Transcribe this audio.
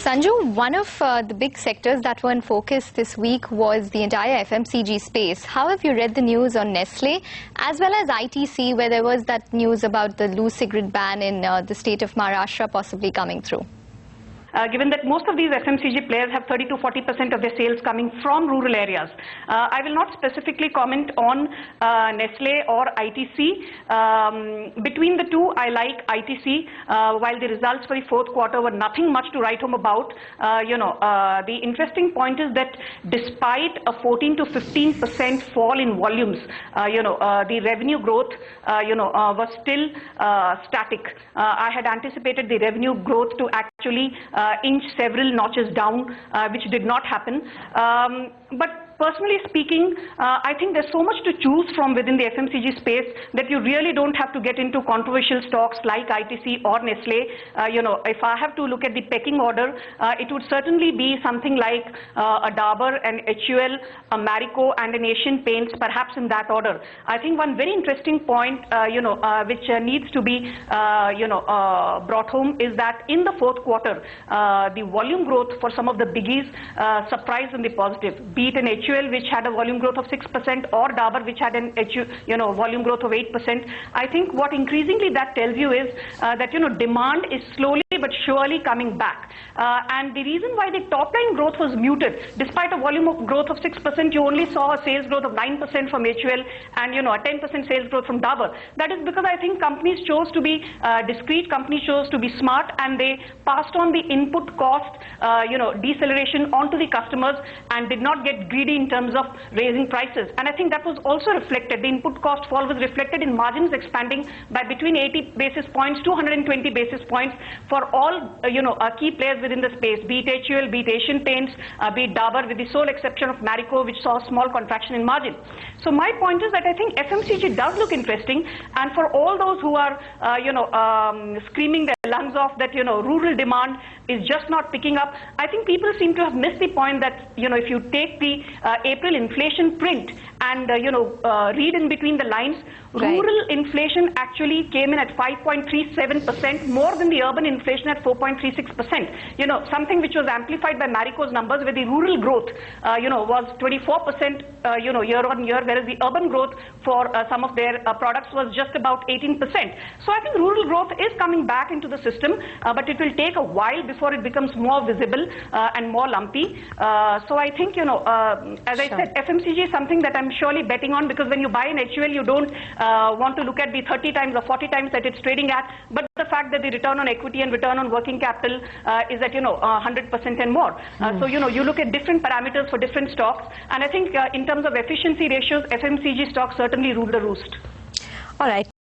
Sanju, one of the big sectors that were in focus this week was the entire FMCG space. How have you read the news on Nestle as well as ITC, where there was that news about the loose cigarette ban in the state of Maharashtra possibly coming through? Given that most of these FMCG players have 30 to 40% of their sales coming from rural areas. I will not specifically comment on Nestle or ITC. Between the two, I like ITC. While the results for the fourth quarter were nothing much to write home about, the interesting point is that despite a 14 to 15% fall in volumes, the revenue growth, was still static. I had anticipated the revenue growth to actually inch several notches down, which did not happen. But personally speaking, I think there's so much to choose from within the FMCG space that you really don't have to get into controversial stocks like ITC or Nestle. If I have to look at the pecking order, it would certainly be something like a Dabur and HUL, a Marico and an Asian Paints, perhaps in that order. I think one very interesting point, which needs to be, brought home is that in the fourth quarter, the volume growth for some of the biggies surprised in the positive, be it an HUL, which had a volume growth of 6%, or Dabur, which had an volume growth of 8%. I think what increasingly that tells you is that demand is slowly but surely coming back. And the reason why the top line growth was muted, despite a volume of growth of 6%, you only saw a sales growth of 9% from HUL and a 10% sales growth from Dabur. That is because I think companies chose to be discreet, companies chose to be smart, and they passed on the input cost deceleration onto the customers and did not get greedy in terms of raising prices. And I think that was also reflected. The input cost fall was reflected in margins expanding by between 80 basis points to 120 basis points for all key players within the space, be it HUL, be it Asian Paints, be it Dabur, with the sole exception of Marico, which saw a small contraction in margin. So my point is that I think FMCG does look interesting, and for all those who are screaming their lungs off that rural demand is just not picking up, I think people seem to have missed the point that if you take the April inflation print and read in between the lines, rural inflation actually came in at 5.37%, more than the urban inflation at 4.36%. Something which was amplified by Marico's numbers, where the rural growth was 24% year on year, whereas the urban growth for some of their products was just about 18%. So I think rural growth is coming back into the system, but it will take a while before it becomes more visible and more lumpy. So I think as I said, FMCG is something that I'm surely betting on, because when you buy an HUL, you don't want to look at the 30 times or 40 times that it's trading at, but the fact that the return on equity and return on working capital is at 100% and more. So you look at different parameters for different stocks, and I think in terms of efficiency ratios, FMCG stocks certainly rule the roost. All right.